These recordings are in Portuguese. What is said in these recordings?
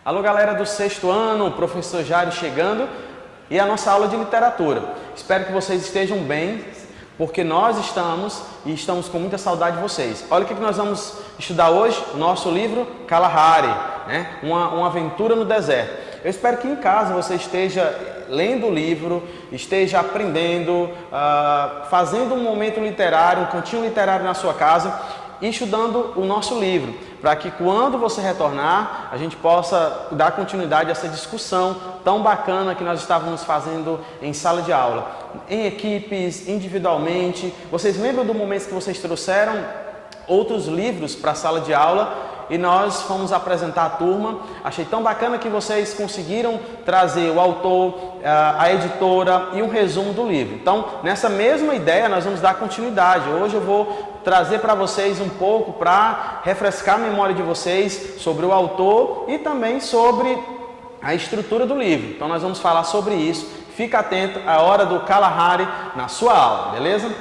Alô galera do sexto ano, o professor Jairo chegando e a nossa aula de literatura. Espero que vocês estejam bem, porque nós estamos com muita saudade de vocês. Olha o que nós vamos estudar hoje, o nosso livro Kalahari, né? Uma aventura no deserto. Eu espero que em casa você esteja lendo o livro, esteja aprendendo, fazendo um momento literário, um cantinho literário na sua casa e estudando o nosso livro, para que quando você retornar, a gente possa dar continuidade a essa discussão tão bacana que nós estávamos fazendo em sala de aula, em equipes, individualmente. Vocês lembram do momento que vocês trouxeram outros livros para a sala de aula e nós fomos apresentar a turma? Achei tão bacana que vocês conseguiram trazer o autor, a editora e um resumo do livro. Então, nessa mesma ideia, nós vamos dar continuidade. Hoje eu vou trazer para vocês um pouco para refrescar a memória de vocês sobre o autor e também sobre a estrutura do livro. Então, nós vamos falar sobre isso. Fica atento à hora do Kalahari na sua aula, beleza?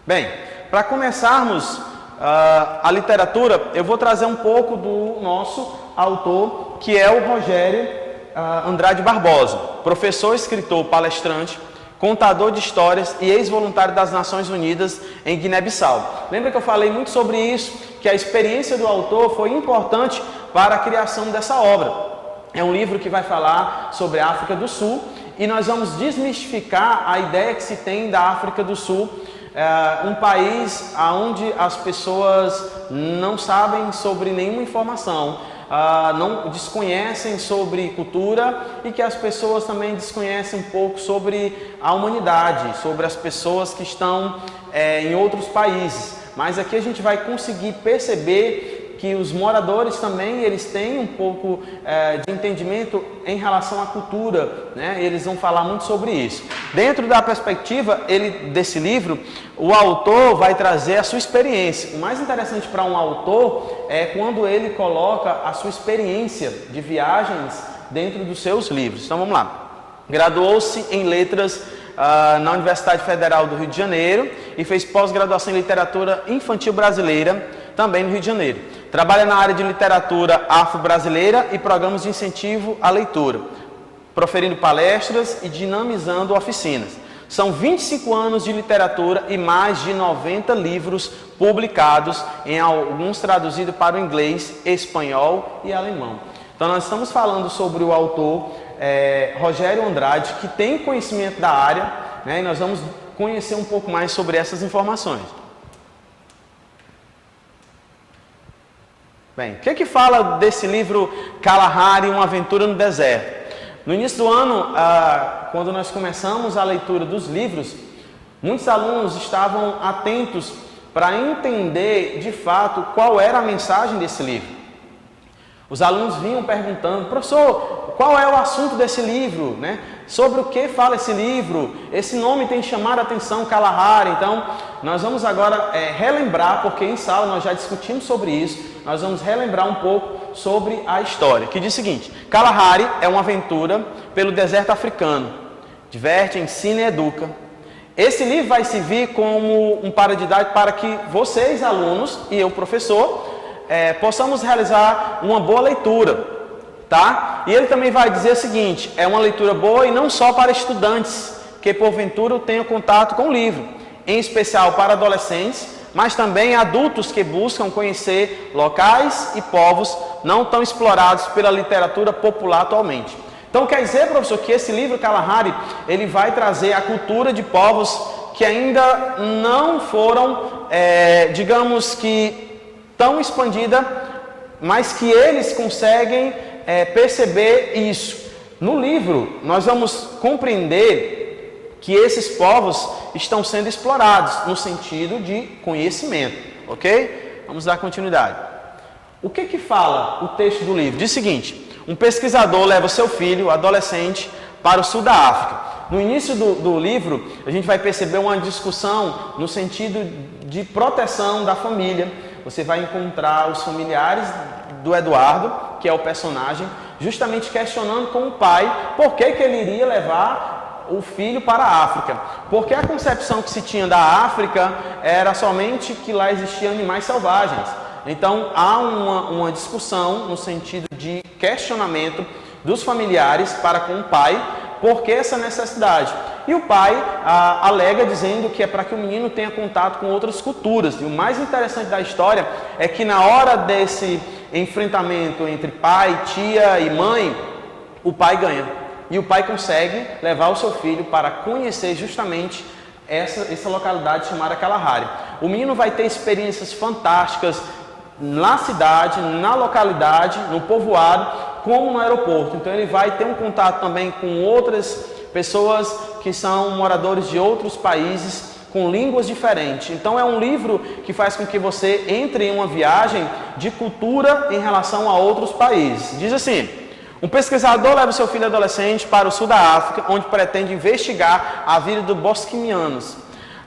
Bem, para começarmos a literatura, eu vou trazer um pouco do nosso autor, que é o Rogério Andrade Barbosa, professor, escritor, palestrante, contador de histórias e ex-voluntário das Nações Unidas em Guiné-Bissau. Lembra que eu falei muito sobre isso, que a experiência do autor foi importante para a criação dessa obra. É um livro que vai falar sobre a África do Sul e nós vamos desmistificar a ideia que se tem da África do Sul, um país onde as pessoas não sabem sobre nenhuma informação, não desconhecem sobre cultura e que as pessoas também desconhecem um pouco sobre a humanidade, sobre as pessoas que estão em outros países. Mas aqui a gente vai conseguir perceber que os moradores também eles têm um pouco de entendimento em relação à cultura, né? Eles vão falar muito sobre isso. Dentro da perspectiva desse livro, o autor vai trazer a sua experiência. O mais interessante para um autor é quando ele coloca a sua experiência de viagens dentro dos seus livros. Então vamos lá. Graduou-se em letras na Universidade Federal do Rio de Janeiro e fez pós-graduação em literatura infantil brasileira, também no Rio de Janeiro. Trabalha na área de literatura afro-brasileira e programas de incentivo à leitura, proferindo palestras e dinamizando oficinas. São 25 anos de literatura e mais de 90 livros publicados, em alguns traduzidos para o inglês, espanhol e alemão. Então nós estamos falando sobre o autor Rogério Andrade, que tem conhecimento da área, né, e nós vamos conhecer um pouco mais sobre essas informações. Bem, o que fala desse livro Kalahari, uma aventura no deserto? No início do ano, quando nós começamos a leitura dos livros, muitos alunos estavam atentos para entender de fato qual era a mensagem desse livro. Os alunos vinham perguntando: professor, qual é o assunto desse livro, né? Sobre o que fala esse livro? Esse nome tem chamado a atenção, Kalahari. Então, nós vamos agora relembrar, porque em sala nós já discutimos sobre isso, nós vamos relembrar um pouco sobre a história, que diz o seguinte: Kalahari é uma aventura pelo deserto africano, diverte, ensina e educa. Esse livro vai servir como um paradidático para que vocês, alunos, e eu, professor, possamos realizar uma boa leitura, tá? E ele também vai dizer o seguinte: é uma leitura boa e não só para estudantes que porventura tenham contato com o livro, em especial para adolescentes, mas também adultos que buscam conhecer locais e povos não tão explorados pela literatura popular atualmente. Então quer dizer, professor, que esse livro Kalahari, ele vai trazer a cultura de povos que ainda não foram, digamos que, tão expandida, mas que eles conseguem perceber isso. No livro, nós vamos compreender que esses povos estão sendo explorados no sentido de conhecimento, ok? Vamos dar continuidade. O que fala o texto do livro? Diz o seguinte: um pesquisador leva seu filho, adolescente, para o sul da África. No início do livro, a gente vai perceber uma discussão no sentido de proteção da família. Você vai encontrar os familiares do Eduardo, que é o personagem, justamente questionando com o pai por que ele iria levar o filho para a África. Porque a concepção que se tinha da África era somente que lá existiam animais selvagens. Então há uma discussão no sentido de questionamento dos familiares para com o pai, por que essa necessidade? E o pai alega dizendo que é para que o menino tenha contato com outras culturas. E o mais interessante da história é que na hora desse enfrentamento entre pai, tia e mãe, o pai ganha. E o pai consegue levar o seu filho para conhecer justamente essa localidade chamada Kalahari. O menino vai ter experiências fantásticas na cidade, na localidade, no povoado, como no aeroporto. Então ele vai ter um contato também com outras pessoas que são moradores de outros países, com línguas diferentes. Então é um livro que faz com que você entre em uma viagem de cultura em relação a outros países. Diz assim: um pesquisador leva seu filho adolescente para o sul da África, onde pretende investigar a vida dos bosquinianos.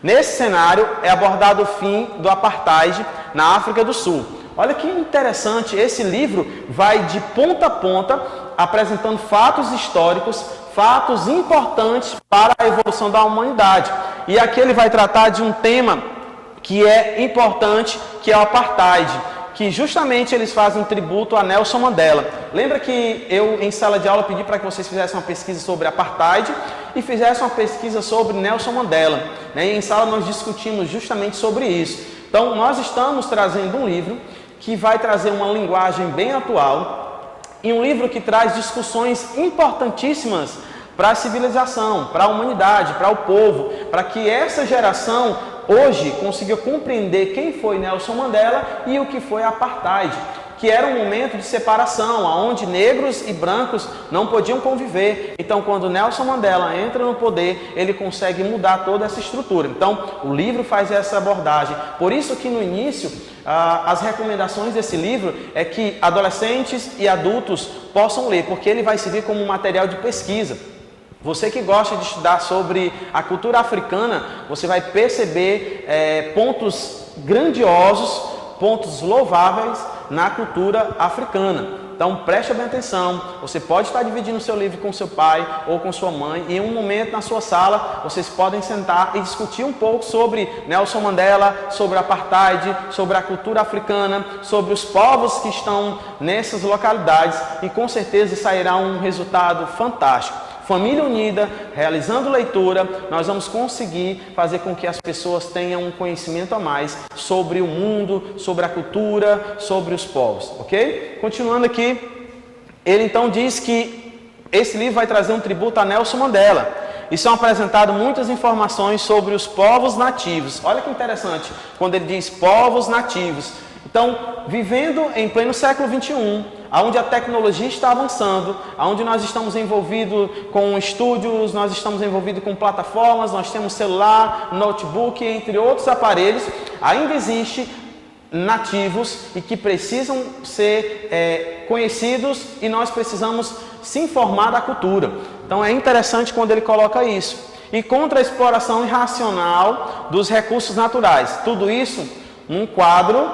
Nesse cenário é abordado o fim do apartheid na África do Sul. Olha que interessante, esse livro vai de ponta a ponta apresentando fatos históricos, fatos importantes para a evolução da humanidade. E aqui ele vai tratar de um tema que é importante, que é o apartheid, que justamente eles fazem tributo a Nelson Mandela. Lembra que eu, em sala de aula, pedi para que vocês fizessem uma pesquisa sobre apartheid e fizessem uma pesquisa sobre Nelson Mandela, né? E em sala nós discutimos justamente sobre isso. Então, nós estamos trazendo um livro que vai trazer uma linguagem bem atual e um livro que traz discussões importantíssimas para a civilização, para a humanidade, para o povo, para que essa geração hoje consiga compreender quem foi Nelson Mandela e o que foi a apartheid, que era um momento de separação, onde negros e brancos não podiam conviver. Então, quando Nelson Mandela entra no poder, ele consegue mudar toda essa estrutura. Então, o livro faz essa abordagem. Por isso que no início, as recomendações desse livro é que adolescentes e adultos possam ler, porque ele vai servir como um material de pesquisa. Você que gosta de estudar sobre a cultura africana, você vai perceber pontos grandiosos, pontos louváveis na cultura africana. Então preste bem atenção, você pode estar dividindo o seu livro com seu pai ou com sua mãe e em um momento na sua sala vocês podem sentar e discutir um pouco sobre Nelson Mandela, sobre a apartheid, sobre a cultura africana, sobre os povos que estão nessas localidades e com certeza sairá um resultado fantástico. Família unida, realizando leitura, nós vamos conseguir fazer com que as pessoas tenham um conhecimento a mais sobre o mundo, sobre a cultura, sobre os povos, ok? Continuando aqui, ele então diz que esse livro vai trazer um tributo a Nelson Mandela e são apresentadas muitas informações sobre os povos nativos. Olha que interessante, quando ele diz povos nativos. Então, vivendo em pleno século XXI, onde a tecnologia está avançando, onde nós estamos envolvidos com estúdios, nós estamos envolvidos com plataformas, nós temos celular, notebook, entre outros aparelhos, ainda existe nativos e que precisam ser conhecidos e nós precisamos se informar da cultura. Então é interessante quando ele coloca isso. E contra a exploração irracional dos recursos naturais. Tudo isso num quadro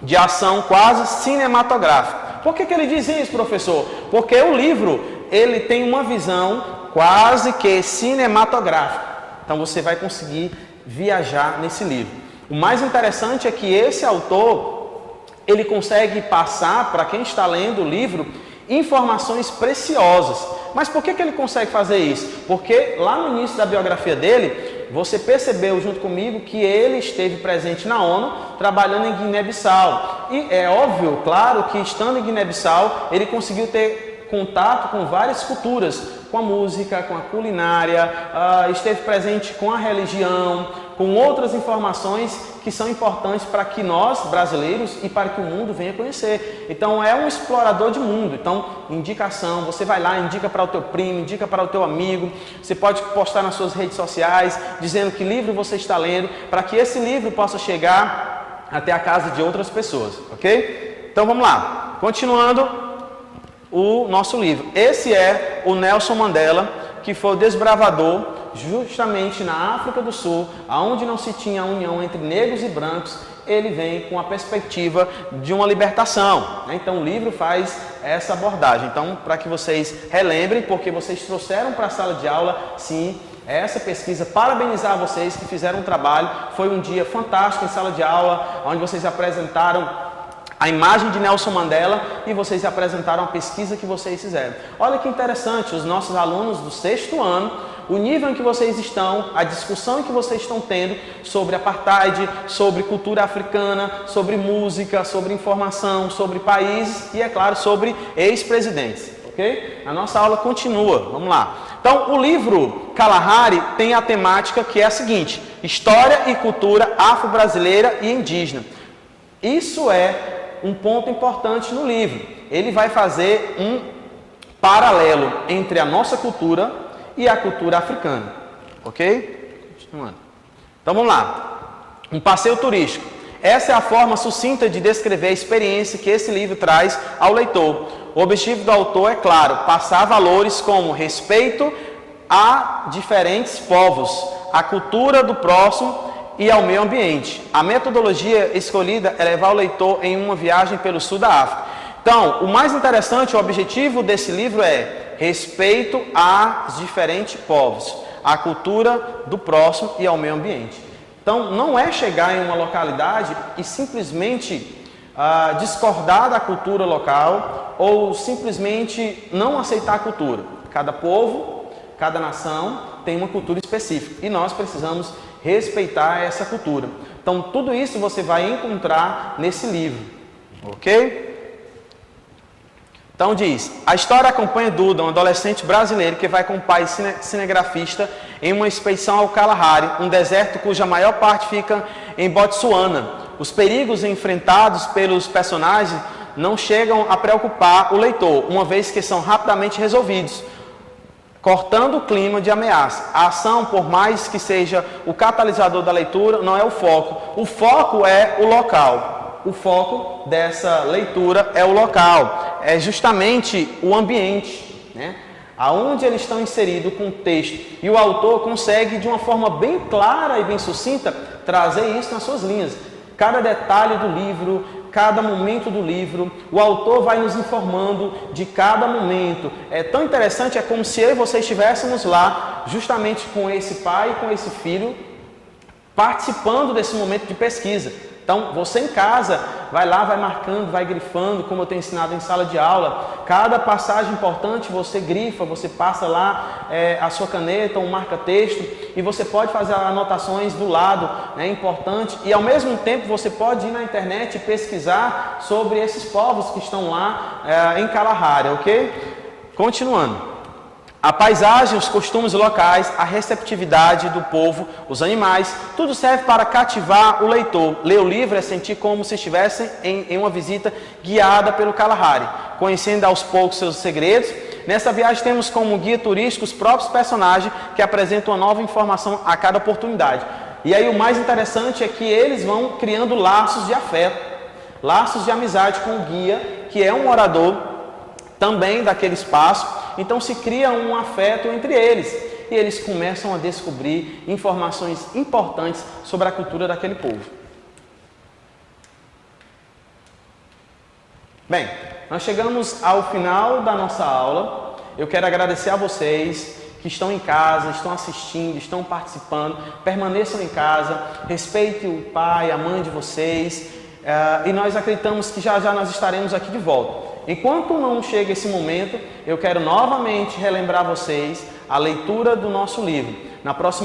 de ação quase cinematográfica. Por que ele diz isso, professor? Porque o livro, ele tem uma visão quase que cinematográfica. Então você vai conseguir viajar nesse livro. O mais interessante é que esse autor, ele consegue passar para quem está lendo o livro informações preciosas. Mas por que ele consegue fazer isso? Porque lá no início da biografia dele, você percebeu junto comigo que ele esteve presente na ONU trabalhando em Guiné-Bissau. E é óbvio, claro, que estando em Guiné-Bissau, ele conseguiu ter contato com várias culturas, com a música, com a culinária, esteve presente com a religião, com outras informações que são importantes para que nós, brasileiros, e para que o mundo venha conhecer. Então, é um explorador de mundo. Então, indicação, você vai lá, indica para o teu primo, indica para o teu amigo, você pode postar nas suas redes sociais, dizendo que livro você está lendo, para que esse livro possa chegar até a casa de outras pessoas, ok? Então, vamos lá. Continuando o nosso livro. Esse é o Nelson Mandela, que foi o desbravador justamente na África do Sul, onde não se tinha união entre negros e brancos. Ele vem com a perspectiva de uma libertação, né? Então o livro faz essa abordagem. Então, para que vocês relembrem, porque vocês trouxeram para a sala de aula, sim, essa pesquisa, parabenizar vocês que fizeram um trabalho. Foi um dia fantástico em sala de aula, onde vocês apresentaram a imagem de Nelson Mandela e vocês apresentaram a pesquisa que vocês fizeram. Olha que interessante, os nossos alunos do 6º ano, o nível em que vocês estão, a discussão em que vocês estão tendo sobre apartheid, sobre cultura africana, sobre música, sobre informação, sobre países e, é claro, sobre ex-presidentes. Ok? A nossa aula continua. Vamos lá. Então, o livro Kalahari tem a temática que é a seguinte: História e Cultura Afro-Brasileira e Indígena. Isso é um ponto importante no livro. Ele vai fazer um paralelo entre a nossa cultura e a cultura africana. Ok? Continuando. Então vamos lá. Um passeio turístico. Essa é a forma sucinta de descrever a experiência que esse livro traz ao leitor. O objetivo do autor é claro, passar valores como respeito a diferentes povos, a cultura do próximo e ao meio ambiente. A metodologia escolhida é levar o leitor em uma viagem pelo sul da África. Então, o mais interessante, o objetivo desse livro é respeito aos diferentes povos, a cultura do próximo e ao meio ambiente. Então, não é chegar em uma localidade e simplesmente discordar da cultura local ou simplesmente não aceitar a cultura. Cada povo, cada nação tem uma cultura específica e nós precisamos respeitar essa cultura. Então, tudo isso você vai encontrar nesse livro, ok? Então diz, a história acompanha Duda, um adolescente brasileiro que vai com o pai cinegrafista em uma expedição ao Kalahari, um deserto cuja maior parte fica em Botsuana. Os perigos enfrentados pelos personagens não chegam a preocupar o leitor, uma vez que são rapidamente resolvidos, cortando o clima de ameaça. A ação, por mais que seja o catalisador da leitura, não é o foco. O foco é o local. O foco dessa leitura é o local. É justamente o ambiente, né? Aonde eles estão inseridos com o texto. E o autor consegue, de uma forma bem clara e bem sucinta, trazer isso nas suas linhas. Cada detalhe do livro, cada momento do livro, o autor vai nos informando de cada momento. É tão interessante, é como se eu e você estivéssemos lá, justamente com esse pai e com esse filho, participando desse momento de pesquisa. Então, você em casa, vai lá, vai marcando, vai grifando, como eu tenho ensinado em sala de aula. Cada passagem importante você grifa, você passa lá a sua caneta, um marca-texto, e você pode fazer anotações do lado, né, importante. E ao mesmo tempo você pode ir na internet e pesquisar sobre esses povos que estão lá em Kalahari, ok? Continuando. A paisagem, os costumes locais, a receptividade do povo, os animais, tudo serve para cativar o leitor. Ler o livro é sentir como se estivesse em uma visita guiada pelo Kalahari, conhecendo aos poucos seus segredos. Nessa viagem temos como guia turístico os próprios personagens que apresentam uma nova informação a cada oportunidade. E aí o mais interessante é que eles vão criando laços de afeto, laços de amizade com o guia, que é um morador também daquele espaço. Então se cria um afeto entre eles e eles começam a descobrir informações importantes sobre a cultura daquele povo. Bem, nós chegamos ao final da nossa aula. Eu quero agradecer a vocês que estão em casa, estão assistindo, estão participando. Permaneçam em casa, respeitem o pai, a mãe de vocês e nós acreditamos que já já nós estaremos aqui de volta. Enquanto não chega esse momento, eu quero novamente relembrar vocês a leitura do nosso livro. Na próxima